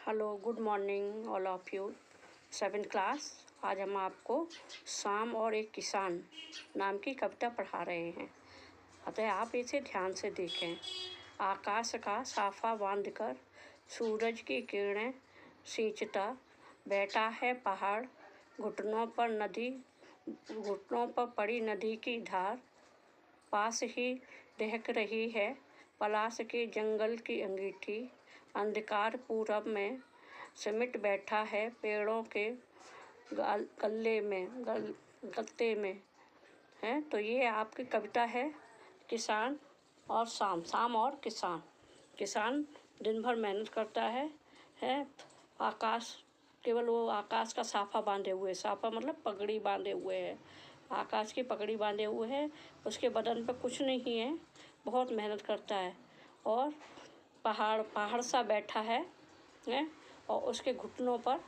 Hello, good morning all of you. 7th class. आज हम आपको शाम और एक किसान नाम की कविता पढ़ा रहे हैं, अतः आप इसे ध्यान से देखें। आकाश का साफा बांधकर सूरज की किरणें सींचता बैठा है पहाड़, घुटनों पर पड़ी नदी की धार। पास ही दहक रही है पलाश के जंगल की अंगीठी, अंधकार पूरब में सिमट बैठा है पेड़ों के गत्ते में है। तो ये आपकी कविता है किसान और शाम। शाम और किसान। किसान दिन भर मेहनत करता है। आकाश, केवल वो आकाश का साफा बांधे हुए, साफा मतलब पगड़ी बांधे हुए है, आकाश की पगड़ी बांधे हुए है, उसके बदन पे कुछ नहीं है, बहुत मेहनत करता है। और पहाड़ सा बैठा है और उसके घुटनों पर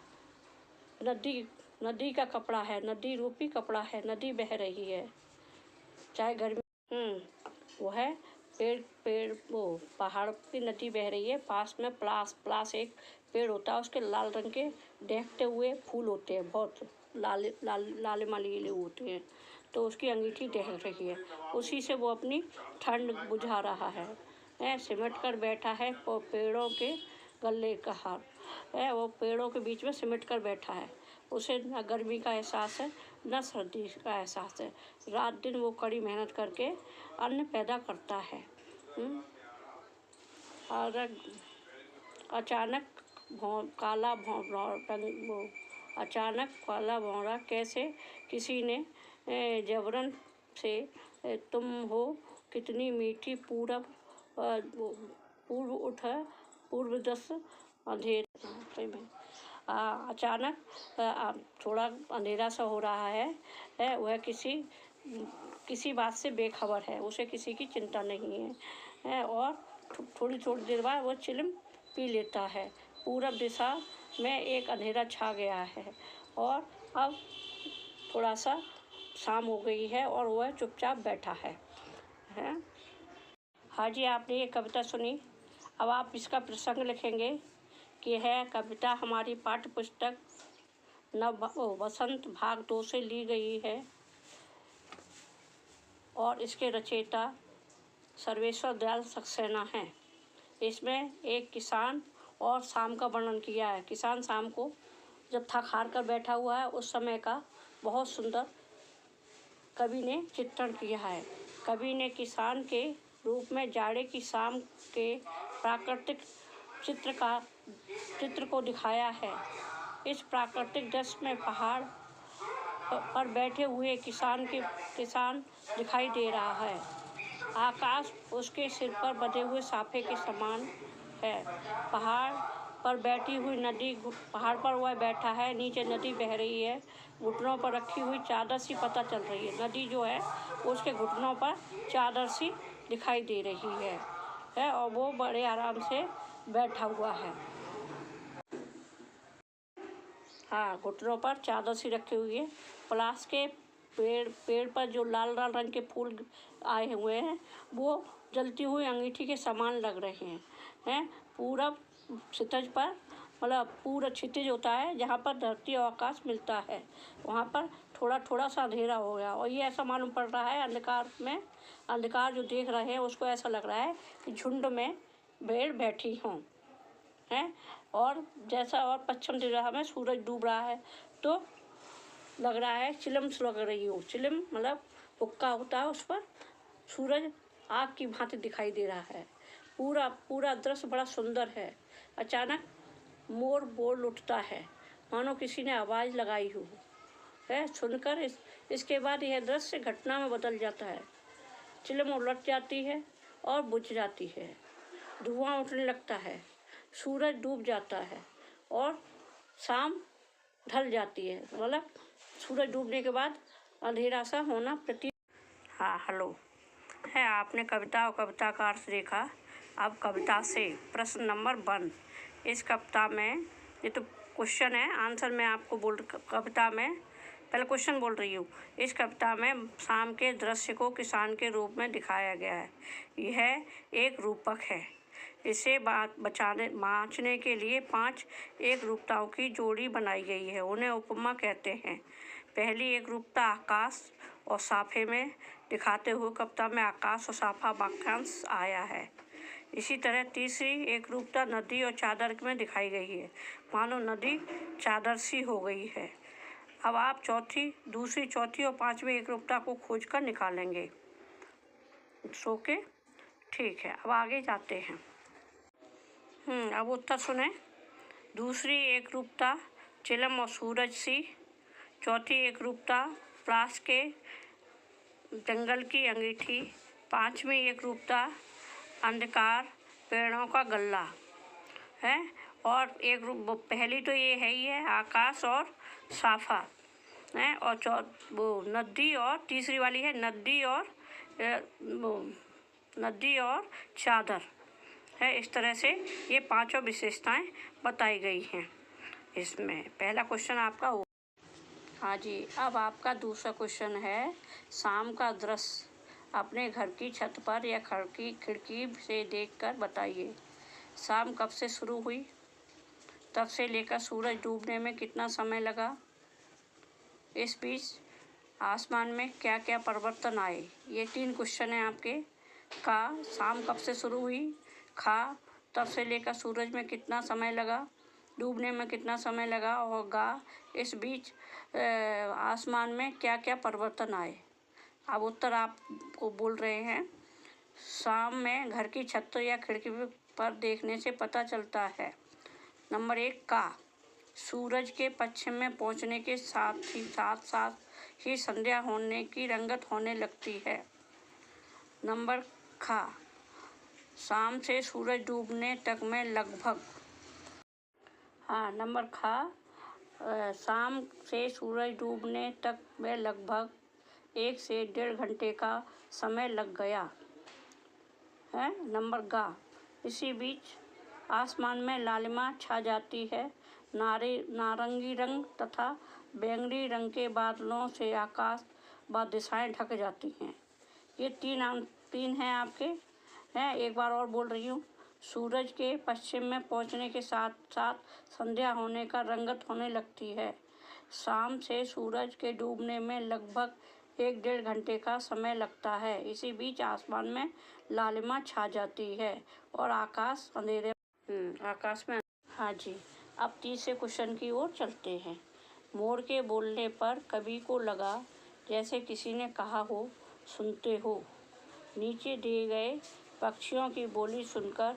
नदी का कपड़ा है, नदी रूपी कपड़ा है, नदी बह रही है, चाहे गर्मी वो है। पेड़ वो पहाड़ की नदी बह रही है, पास में प्लास एक पेड़ होता है, उसके लाल रंग के दहकते हुए फूल होते हैं, बहुत लाल मालीले होते हैं, तो उसकी अंगीठी दहक रही है, उसी से वो अपनी ठंड बुझा रहा है। सिमट कर बैठा है वो पेड़ों के गले का हार है, वो पेड़ों के बीच में सिमट कर बैठा है, उसे न गर्मी का एहसास है न सर्दी का एहसास है। रात दिन वो कड़ी मेहनत करके अन्न पैदा करता है। और अचानक काला भौरा कैसे किसी ने जबरन से, तुम हो कितनी मीठी पूर्वदस अंधेरे में। अचानक थोड़ा अंधेरा सा हो रहा है, वह किसी बात से बेखबर है, उसे किसी की चिंता नहीं है। और थोड़ी देर बाद वो चिलम पी लेता है। पूरब दिशा में एक अंधेरा छा गया है और अब थोड़ा सा शाम हो गई है और वह चुपचाप बैठा है। हाँ जी, आपने ये कविता सुनी। अब आप इसका प्रसंग लिखेंगे कि है कविता हमारी पाठ्य पुस्तक वसंत भाग 2 से ली गई है और इसके रचयिता सर्वेश्वर दयाल सक्सेना हैं। इसमें एक किसान और शाम का वर्णन किया है। किसान शाम को जब थक हार कर बैठा हुआ है, उस समय का बहुत सुंदर कवि ने चित्रण किया है। कवि ने किसान के रूप में जाड़े की शाम के प्राकृतिक चित्र को दिखाया है। इस प्राकृतिक दृश्य में पहाड़ पर बैठे हुए किसान दिखाई दे रहा है। आकाश उसके सिर पर बंधे हुए साफे के समान है। पहाड़ पर बैठी हुई नदी, पहाड़ पर वह बैठा है, नीचे नदी बह रही है, घुटनों पर रखी हुई चादर सी पता चल रही है। नदी जो है उसके घुटनों पर चादर सी दिखाई दे रही है और वो बड़े आराम से बैठा हुआ है। हाँ, घुटनों पर चादर सी रखी हुई है। पलाश के पेड़ पर जो लाल रंग के फूल आए हुए हैं, वो जलती हुई अंगीठी के समान लग रहे हैं। पूरब क्षितिज पर, मतलब पूरा क्षितिज होता है जहाँ पर धरती और आकाश मिलता है, वहाँ पर थोड़ा सा अंधेरा हो गया और ये ऐसा मालूम पड़ रहा है अंधकार जो देख रहे हैं उसको ऐसा लग रहा है कि झुंड में भेड़ बैठी हों और जैसा और पश्चिम दिशा में सूरज डूब रहा है, तो लग रहा है चिलम लग रही हो। चिलम मतलब हुक्का होता है, उस पर सूरज आग की भांति दिखाई दे रहा है। पूरा दृश्य बड़ा सुंदर है। अचानक मोर बोल उठता है, मानो किसी ने आवाज़ लगाई हो सुनकर इसके बाद यह दृश्य घटना में बदल जाता है। चिलम उलट जाती है और बुझ जाती है, धुआं उठने लगता है, सूरज डूब जाता है और शाम ढल जाती है। मतलब सूरज डूबने के बाद अंधेरा सा होना हाँ, हेलो है। आपने कविता और कविता का अर्थ देखा। अब कविता से प्रश्न नंबर 1। इस कविता में ये तो क्वेश्चन है, आंसर मैं आपको कविता में पहले क्वेश्चन बोल रही हूँ। इस कविता में शाम के दृश्य को किसान के रूप में दिखाया गया है। यह एक रूपक है। इसे बाँचने के लिए 5 एकरूपताओं की जोड़ी बनाई गई है। उन्हें उपमा कहते हैं। पहली एकरूपता आकाश और साफे में दिखाते हुए कविता में आकाश और साफा वाक्यांश आया है। इसी तरह तीसरी एकरूपता नदी और चादर में दिखाई गई है, मानो नदी चादर सी हो गई है। अब आप दूसरी, चौथी और पांचवी एकरूपता को खोजकर निकालेंगे। ओके, ठीक है, अब आगे जाते हैं। अब उत्तर सुने। दूसरी एकरूपता चिलम और सूरज सी। चौथी एकरूपता प्लास के जंगल की अंगीठी। पांचवी एकरूपता अंधकार पेड़ों का गल्ला है। और एक रूप पहली तो ये है ही है, आकाश और साफा है। और वो नदी, और तीसरी वाली है नदी और चादर है। इस तरह से ये पांचों विशेषताएं बताई गई हैं इसमें। पहला क्वेश्चन आपका हो। हाँ जी, अब आपका दूसरा क्वेश्चन है, शाम का दृश्य अपने घर की छत पर या खिड़की से देखकर बताइए। शाम कब से शुरू हुई, तब से लेकर सूरज डूबने में कितना समय लगा, इस बीच आसमान में क्या क्या परिवर्तन आए। ये 3 क्वेश्चन हैं आपके। का, शाम कब से शुरू हुई। खा, तब से लेकर सूरज में कितना समय लगा, डूबने में कितना समय लगा। और गा, इस बीच आसमान में क्या क्या परिवर्तन आए। अब उत्तर आपको बोल रहे हैं। शाम में घर की छत या खिड़की पर देखने से पता चलता है। नंबर 1 का, सूरज के पश्चिम में पहुंचने के साथ ही संध्या होने की रंगत होने लगती है। नंबर खा, शाम से सूरज डूबने तक में लगभग। नंबर खा, शाम से सूरज डूबने तक में लगभग 1 से 1.5 घंटे का समय लग गया है। नंबर गा, इसी बीच आसमान में लालिमा छा जाती है। नारंगी रंग तथा बैंगनी रंग के बादलों से आकाश व दिशाएं ढक जाती हैं। ये 3 हैं आपके हैं। एक बार और बोल रही हूँ। सूरज के पश्चिम में पहुंचने के साथ साथ संध्या होने का रंगत होने लगती है। शाम से सूरज के डूबने में लगभग 1-1.5 घंटे का समय लगता है। इसी बीच आसमान में लालिमा छा जाती है और आकाश में। हाँ जी, अब तीसरे क्वेश्चन की ओर चलते हैं। मोर के बोलने पर कवि को लगा जैसे किसी ने कहा हो, सुनते हो। नीचे दिए गए पक्षियों की बोली सुनकर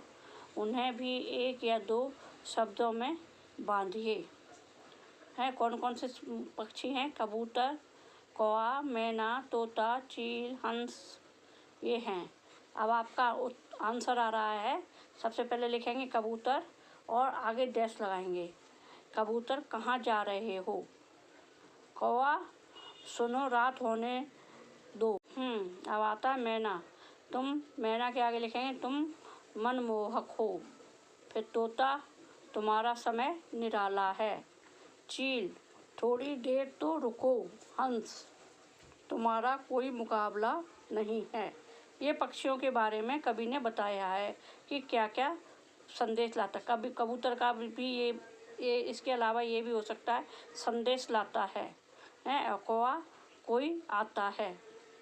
उन्हें भी 1 या 2 शब्दों में बांधिए। हैं कौन कौन से पक्षी हैं? कबूतर, कौआ, मैना, तोता, चील, हंस, ये हैं। अब आपका आंसर आ रहा है। सबसे पहले लिखेंगे कबूतर और आगे डैश लगाएंगे। कबूतर, कहाँ जा रहे हो। कौआ, सुनो रात होने दो। अब आता है मैना। मैना के आगे लिखेंगे तुम मनमोहक हो। फिर तोता, तुम्हारा समय निराला है। चील, थोड़ी देर तो रुको। हंस, तुम्हारा कोई मुकाबला नहीं है। ये पक्षियों के बारे में कवि ने बताया है कि क्या क्या संदेश लाता। कभी कबूतर का भी ये इसके अलावा ये भी हो सकता है संदेश लाता है। और कौआ, कोई आता है।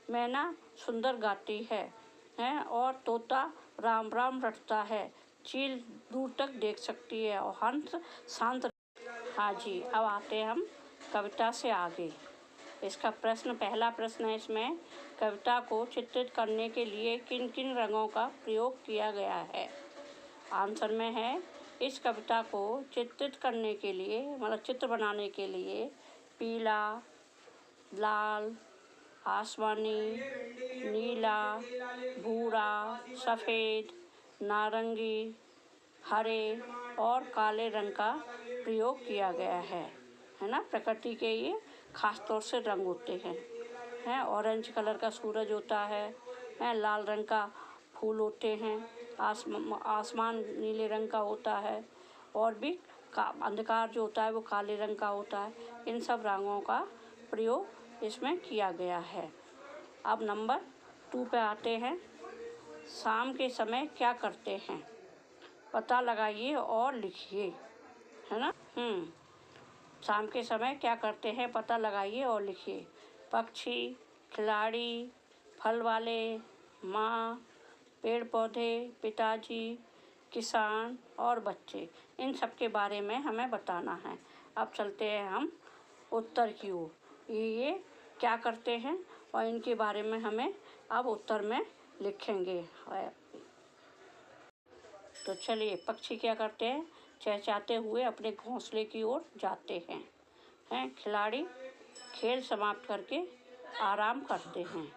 मैना, सुंदर गाती है। और तोता, राम राम रटता है। चील, दूर तक देख सकती है। और हंस, शांत। हाँ जी, अब आते हैं हम कविता से आगे। इसका पहला प्रश्न है इसमें, कविता को चित्रित करने के लिए किन किन रंगों का प्रयोग किया गया है। आंसर में है, इस कविता को चित्रित करने के लिए, मतलब चित्र बनाने के लिए पीला, लाल, आसमानी, नीला, भूरा, सफ़ेद, नारंगी, हरे और काले रंग का प्रयोग किया गया है ना। प्रकृति के ये खास तौर से रंग होते हैं। ऑरेंज कलर का सूरज होता है। लाल रंग का फूल होते हैं। आसमान नीले रंग का होता है। और भी अंधकार जो होता है वो काले रंग का होता है। इन सब रंगों का प्रयोग इसमें किया गया है। अब नंबर 2 पे आते हैं। शाम के समय क्या करते हैं। पता लगाइए और लिखिए, है ना। शाम के समय क्या करते हैं, पता लगाइए और लिखिए। पक्षी, खिलाड़ी, फल वाले, माँ, पेड़ पौधे, पिताजी, किसान और बच्चे, इन सब के बारे में हमें बताना है। अब चलते हैं हम उत्तर की ओर। ये क्या करते हैं और इनके बारे में हमें अब उत्तर में लिखेंगे। तो चलिए, पक्षी क्या करते हैं, चहचहाते हुए अपने घोंसले की ओर जाते हैं। खिलाड़ी खेल समाप्त करके आराम करते हैं।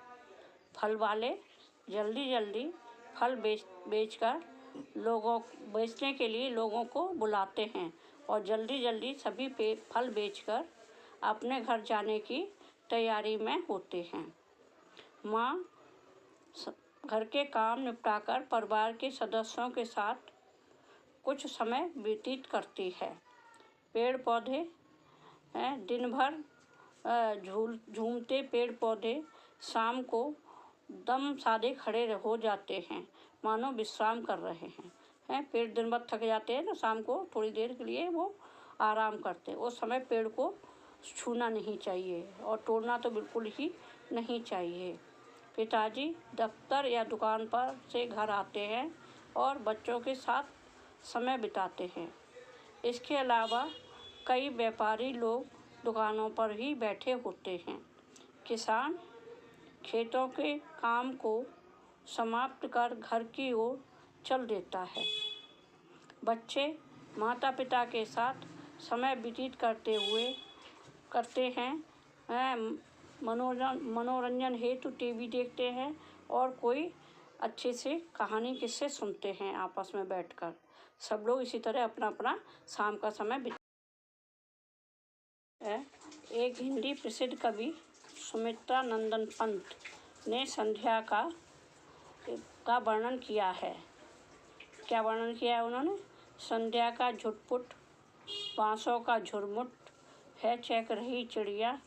फल वाले जल्दी जल्दी फल बेचकर बेचने के लिए लोगों को बुलाते हैं और जल्दी जल्दी सभी फल बेचकर अपने घर जाने की तैयारी में होते हैं। माँ घर के काम निपटाकर परिवार के सदस्यों के साथ कुछ समय व्यतीत करती है। पेड़ पौधे दिन भर झूमते पेड़ पौधे शाम को दम साधे खड़े हो जाते हैं, मानो विश्राम कर रहे हैं। पेड़ दिन भर थक जाते हैं तो शाम को थोड़ी देर के लिए वो आराम करते हैं। उस समय पेड़ को छूना नहीं चाहिए और तोड़ना तो बिल्कुल ही नहीं चाहिए। पिताजी दफ्तर या दुकान पर से घर आते हैं और बच्चों के साथ समय बिताते हैं। इसके अलावा कई व्यापारी लोग दुकानों पर ही बैठे होते हैं। किसान खेतों के काम को समाप्त कर घर की ओर चल देता है। बच्चे माता पिता के साथ समय व्यतीत करते हैं। मनोरंजन हेतु टीवी देखते हैं और कोई अच्छे से कहानी किस्से सुनते हैं आपस में बैठकर। सब लोग इसी तरह अपना अपना शाम का समय एक हिंदी प्रसिद्ध कवि सुमित्रा नंदन पंत ने संध्या का वर्णन किया है। क्या वर्णन किया है उन्होंने? संध्या का झुटपुट, बांसों का झुरमुट है, चहक रही चिड़िया,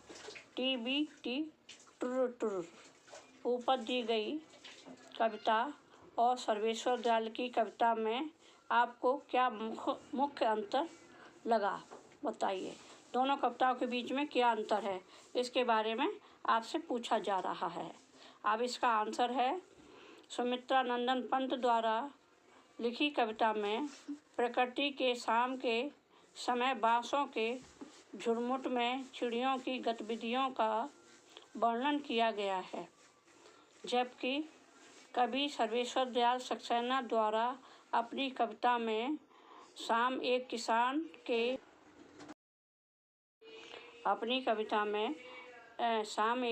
टी बी टी टुर टुर। ऊपर दी गई कविता और सर्वेश्वर दयाल की कविता में आपको क्या मुख्य अंतर लगा, बताइए। दोनों कविताओं के बीच में क्या अंतर है, इसके बारे में आपसे पूछा जा रहा है। अब इसका आंसर है, सुमित्रा नंदन पंत द्वारा लिखी कविता में प्रकृति के शाम के समय बांसों के झुरमुट में चिड़ियों की गतिविधियों का वर्णन किया गया है, जबकि कवि सर्वेश्वर दयाल सक्सेना द्वारा अपनी कविता में शाम एक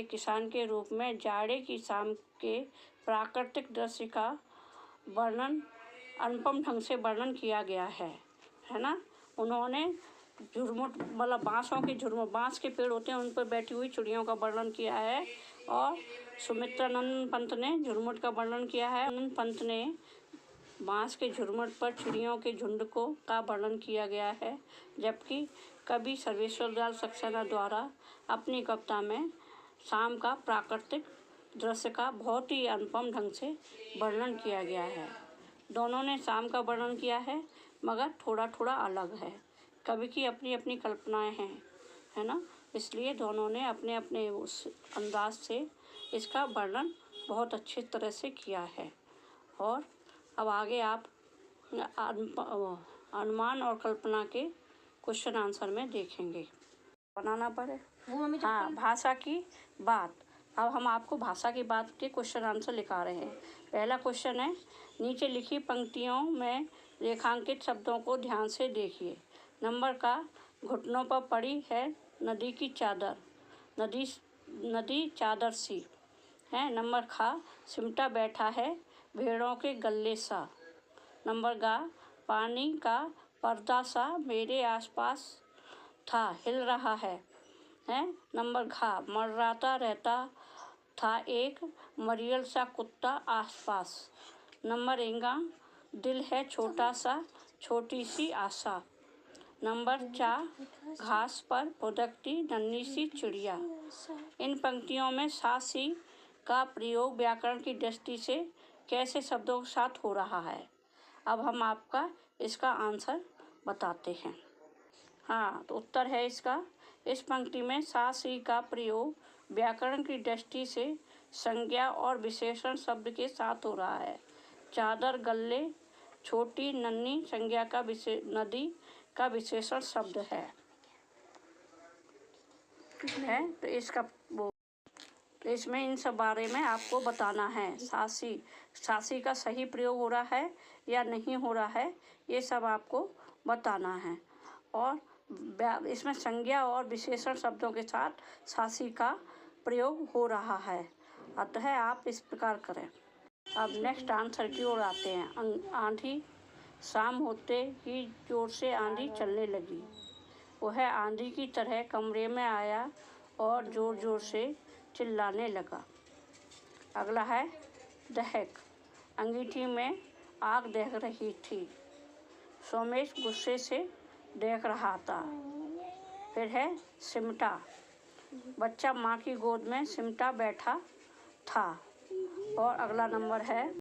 किसान के रूप में जाड़े की शाम के प्राकृतिक दृश्य का वर्णन अनुपम ढंग से वर्णन किया गया है ना। उन्होंने झुरमुट मतलब बांस के पेड़ होते हैं, उन पर बैठी हुई चिड़ियों का वर्णन किया है और सुमित्रानंद पंत ने झुरमुट का वर्णन किया है। नंदन पंत ने बांस के झुरमुट पर चिड़ियों के झुंड का वर्णन किया गया है, जबकि कवि सर्वेश्वर दयाल सक्सेना द्वारा अपनी कविता में शाम का प्राकृतिक दृश्य का बहुत ही अनुपम ढंग से वर्णन किया गया है। दोनों ने शाम का वर्णन किया है, मगर थोड़ा थोड़ा अलग है। कवि की अपनी अपनी कल्पनाएं हैं, है ना, इसलिए दोनों ने अपने अपने उस अंदाज से इसका वर्णन बहुत अच्छी तरह से किया है। और अब आगे आप अनुमान और कल्पना के क्वेश्चन आंसर में देखेंगे। बनाना पड़े। हाँ, भाषा की बात। अब हम आपको भाषा की बात के क्वेश्चन आंसर लिखा रहे हैं। पहला क्वेश्चन है, नीचे लिखी पंक्तियों में रेखांकित शब्दों को ध्यान से देखिए। नंबर का, घुटनों पर पड़ी है नदी की चादर, नदी चादर सी है। नंबर खा, सिमटा बैठा है भेड़ों के गले सा। नंबर गा, पानी का पर्दा सा मेरे आसपास था, हिल रहा है। नंबर घा, मंडराता रहता था एक मरियल सा कुत्ता आसपास। नंबर इंगा, दिल है छोटा सा, छोटी सी आशा। नंबर चा, घास पर फुदकती नन्ही सी चिड़िया। इन पंक्तियों में सा सी का प्रयोग व्याकरण की दृष्टि से कैसे शब्दों के साथ हो रहा है। अब हम आपका इसका आंसर बताते हैं। हाँ, तो उत्तर है इसका, इस पंक्ति में सा सी का प्रयोग व्याकरण की दृष्टि से संज्ञा और विशेषण शब्द के साथ हो रहा है। चादर, गल्ले, छोटी, नन्ही संज्ञा का नदी का विशेषण शब्द है। तो इसका तो इसमें इन सब बारे में आपको बताना है। सासी का सही प्रयोग हो रहा है या नहीं हो रहा है, ये सब आपको बताना है। और इसमें संज्ञा और विशेषण शब्दों के साथ सासी का प्रयोग हो रहा है, अतः आप इस प्रकार करें। अब नेक्स्ट आंसर की ओर आते हैं। आंधी, शाम होते ही जोर से आंधी चलने लगी। वह आंधी की तरह कमरे में आया और जोर जोर से चिल्लाने लगा। अगला है दहक, अंगीठी में आग दहक रही थी। सोमेश गुस्से से देख रहा था। फिर है सिमटा, बच्चा माँ की गोद में सिमटा बैठा था। और अगला नंबर है